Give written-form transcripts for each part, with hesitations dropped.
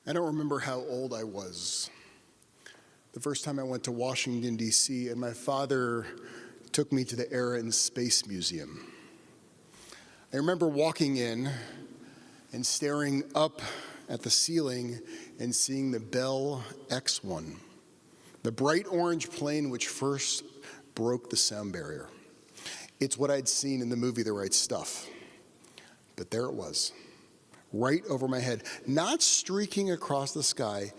I don't remember how old I was the first time I went to Washington, D.C., and my father took me to the Air and Space Museum. I remember walking in and staring up at the ceiling and seeing the Bell X-1, the bright orange plane which first broke the sound barrier. It's what I'd seen in the movie The Right Stuff. But there it was, right over my head, not streaking across the sky,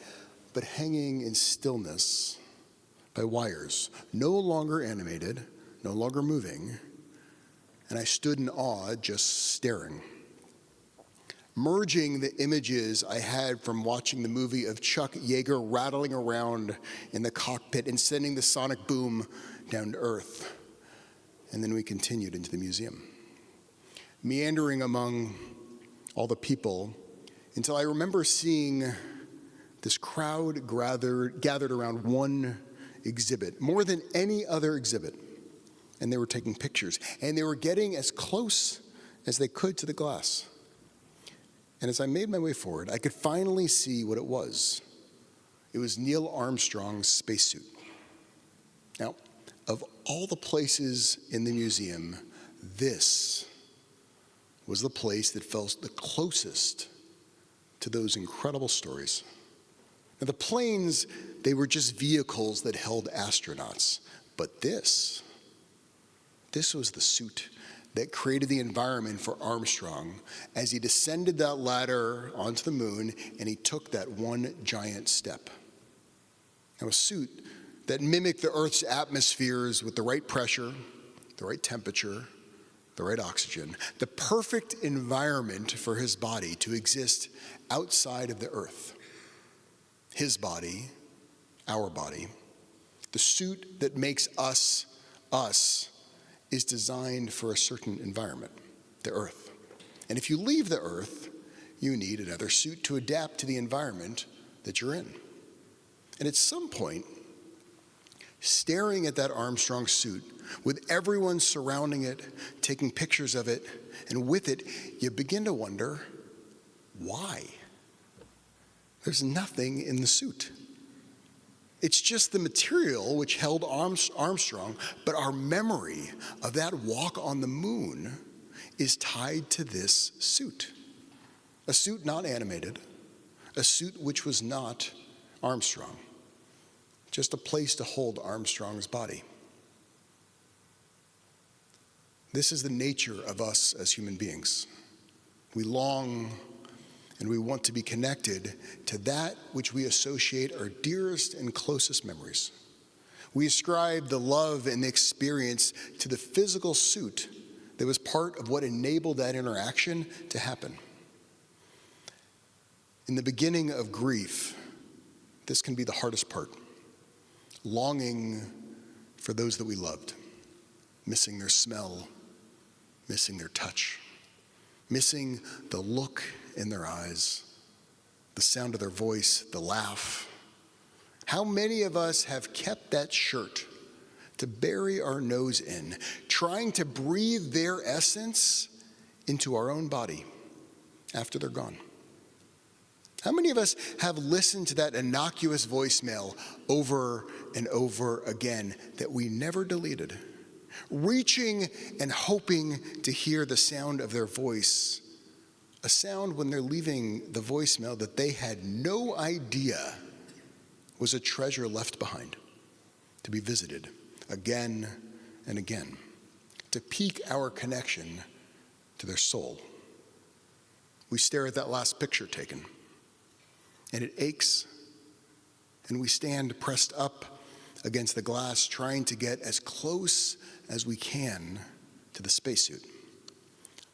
but hanging in stillness by wires, no longer animated, no longer moving, and I stood in awe, just staring. Merging the images I had from watching the movie of Chuck Yeager rattling around in the cockpit and sending the sonic boom down to earth. And then we continued into the museum, meandering among all the people until I remember seeing this crowd gathered around one exhibit, more than any other exhibit. And they were taking pictures, and they were getting as close as they could to the glass. And as I made my way forward, I could finally see what it was. It was Neil Armstrong's spacesuit. Now, of all the places in the museum, this was the place that felt the closest to those incredible stories. Now, the planes, they were just vehicles that held astronauts. But this was the suit that created the environment for Armstrong as he descended that ladder onto the moon and he took that one giant step. Now, a suit that mimicked the Earth's atmospheres with the right pressure, the right temperature, the right oxygen, the perfect environment for his body to exist outside of the Earth. His body, our body, the suit that makes us, us, is designed for a certain environment, the Earth. And if you leave the Earth, you need another suit to adapt to the environment that you're in. And at some point, staring at that Armstrong suit, with everyone surrounding it, taking pictures of it, and with it, you begin to wonder, why? There's nothing in the suit. It's just the material which held Armstrong, but our memory of that walk on the moon is tied to this suit. A suit not animated, a suit which was not Armstrong, just a place to hold Armstrong's body. This is the nature of us as human beings. We long and we want to be connected to that which we associate our dearest and closest memories. We ascribe the love and the experience to the physical suit that was part of what enabled that interaction to happen. In the beginning of grief, this can be the hardest part. Longing for those that we loved, missing their smell, missing their touch, missing the look in their eyes, the sound of their voice, the laugh. How many of us have kept that shirt to bury our nose in, trying to breathe their essence into our own body after they're gone? How many of us have listened to that innocuous voicemail over and over again that we never deleted, reaching and hoping to hear the sound of their voice, a sound when they're leaving the voicemail that they had no idea was a treasure left behind, to be visited again and again, to pique our connection to their soul. We stare at that last picture taken, and it aches, and we stand pressed up against the glass, trying to get as close as we can to the spacesuit,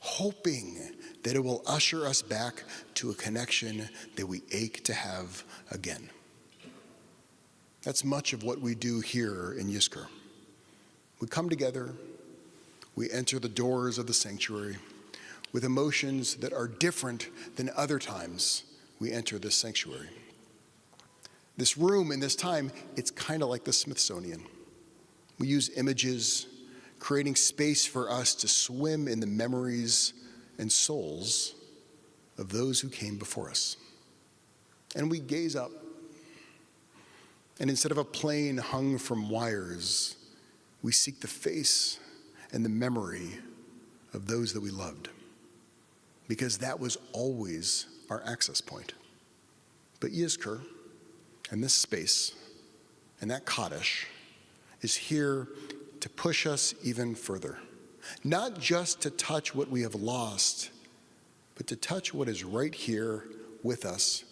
hoping that it will usher us back to a connection that we ache to have again. That's much of what we do here in Yizkor. We come together, we enter the doors of the sanctuary with emotions that are different than other times we enter this sanctuary. This room and this time, it's kind of like the Smithsonian. We use images, creating space for us to swim in the memories and souls of those who came before us. And we gaze up. And instead of a plane hung from wires, we seek the face and the memory of those that we loved, because that was always our access point. But Yizkor and this space and that Kaddish is here to push us even further, not just to touch what we have lost, but to touch what is right here with us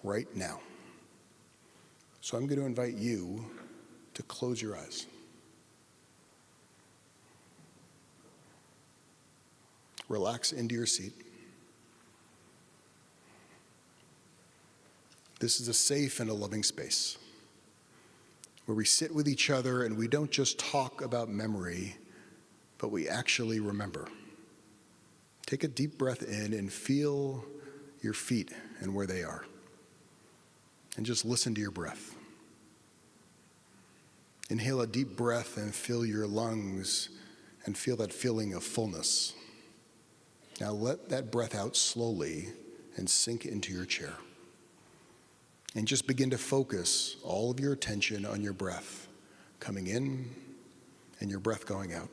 right now. So I'm going to invite you to close your eyes. Relax into your seat. This is a safe and a loving space where we sit with each other and we don't just talk about memory, but we actually remember. Take a deep breath in and feel your feet and where they are. And just listen to your breath. Inhale a deep breath and fill your lungs and feel that feeling of fullness. Now let that breath out slowly and sink into your chair. And just begin to focus all of your attention on your breath coming in and your breath going out.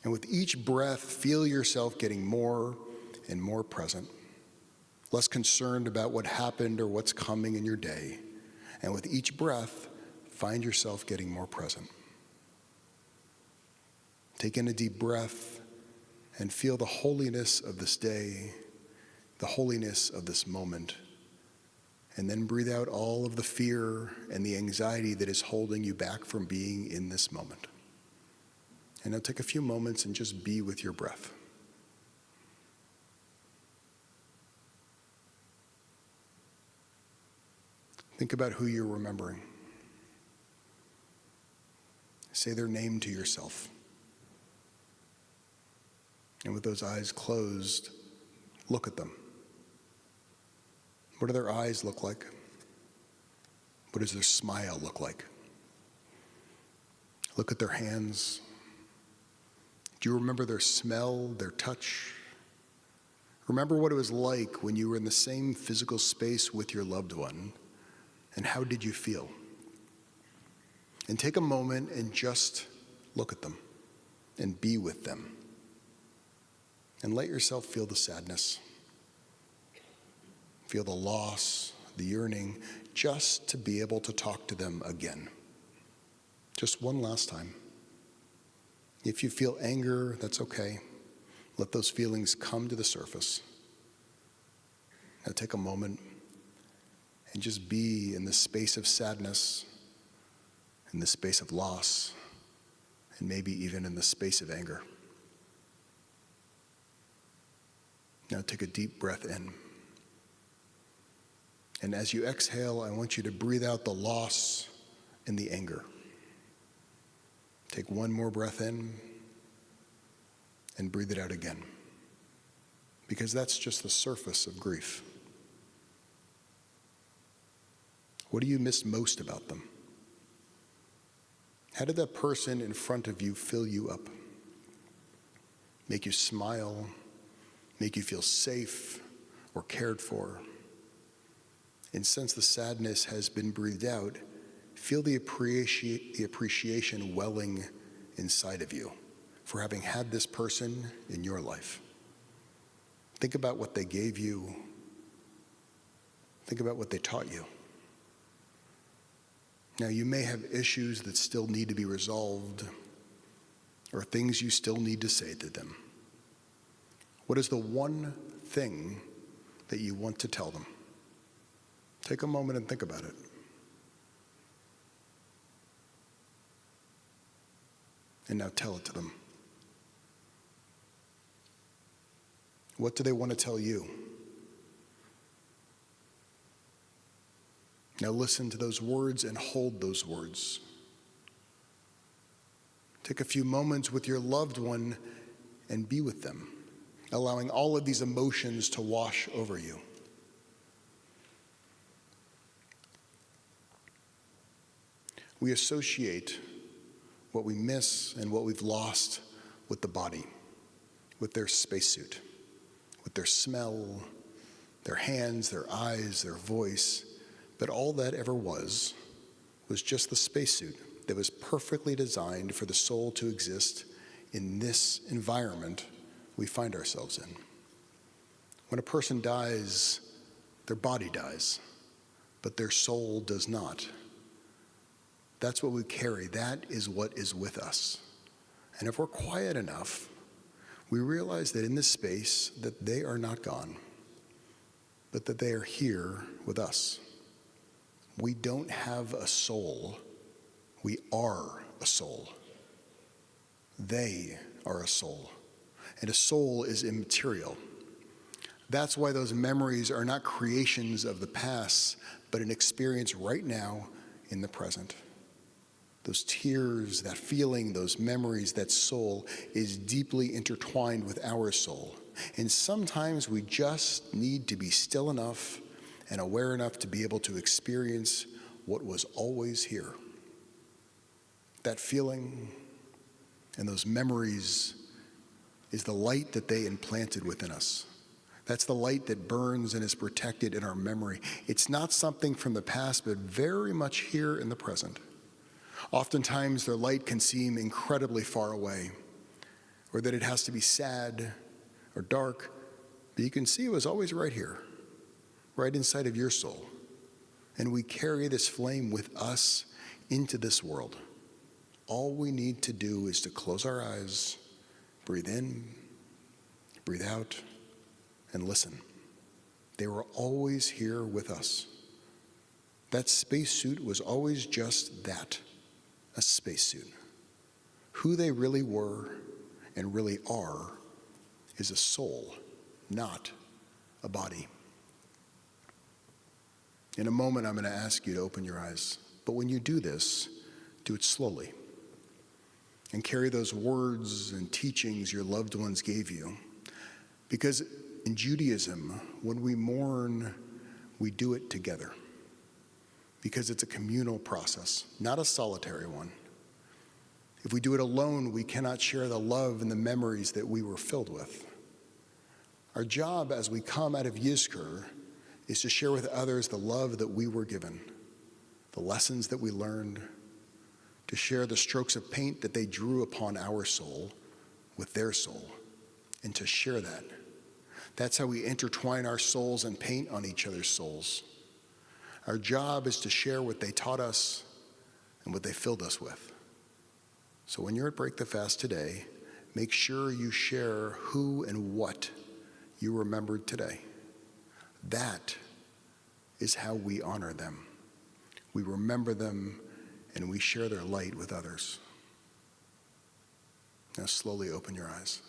And with each breath, feel yourself getting more and more present, less concerned about what happened or what's coming in your day. And with each breath, find yourself getting more present. Take in a deep breath and feel the holiness of this day, the holiness of this moment. And then breathe out all of the fear and the anxiety that is holding you back from being in this moment. And now take a few moments and just be with your breath. Think about who you're remembering. Say their name to yourself. And with those eyes closed, look at them. What do their eyes look like? What does their smile look like? Look at their hands. Do you remember their smell, their touch? Remember what it was like when you were in the same physical space with your loved one, and how did you feel? And take a moment and just look at them and be with them. And let yourself feel the sadness, feel the loss, the yearning, just to be able to talk to them again. Just one last time. If you feel anger, that's okay. Let those feelings come to the surface. Now take a moment and just be in the space of sadness, in the space of loss, and maybe even in the space of anger. Now take a deep breath in. And as you exhale, I want you to breathe out the loss and the anger. Take one more breath in and breathe it out again. Because that's just the surface of grief. What do you miss most about them? How did that person in front of you fill you up? Make you smile, make you feel safe or cared for? And since the sadness has been breathed out, feel the appreciation welling inside of you for having had this person in your life. Think about what they gave you. Think about what they taught you. Now, you may have issues that still need to be resolved or things you still need to say to them. What is the one thing that you want to tell them? Take a moment and think about it. And now tell it to them. What do they want to tell you? Now listen to those words and hold those words. Take a few moments with your loved one and be with them, allowing all of these emotions to wash over you. We associate what we miss and what we've lost with the body, with their spacesuit, with their smell, their hands, their eyes, their voice, but all that ever was just the spacesuit that was perfectly designed for the soul to exist in this environment we find ourselves in. When a person dies, their body dies, but their soul does not. That's what we carry. That is what is with us. And if we're quiet enough, we realize that in this space that they are not gone, but that they are here with us. We don't have a soul. We are a soul. They are a soul. And a soul is immaterial. That's why those memories are not creations of the past, but an experience right now in the present. Those tears, that feeling, those memories, that soul is deeply intertwined with our soul. And sometimes we just need to be still enough and aware enough to be able to experience what was always here. That feeling and those memories is the light that they implanted within us. That's the light that burns and is protected in our memory. It's not something from the past, but very much here in the present. Oftentimes, their light can seem incredibly far away, or that it has to be sad or dark, but you can see it was always right here, right inside of your soul. And we carry this flame with us into this world. All we need to do is to close our eyes, breathe in, breathe out, and listen. They were always here with us. That spacesuit was always just that, a spacesuit. Who they really were and really are is a soul, not a body. In a moment, I'm going to ask you to open your eyes. But when you do this, do it slowly. And carry those words and teachings your loved ones gave you. Because in Judaism, when we mourn, we do it together. Because it's a communal process, not a solitary one. If we do it alone, we cannot share the love and the memories that we were filled with. Our job as we come out of Yizkor is to share with others the love that we were given, the lessons that we learned, to share the strokes of paint that they drew upon our soul with their soul, and to share that. That's how we intertwine our souls and paint on each other's souls. Our job is to share what they taught us and what they filled us with. So when you're at Break the Fast today, make sure you share who and what you remembered today. That is how we honor them. We remember them and we share their light with others. Now slowly open your eyes.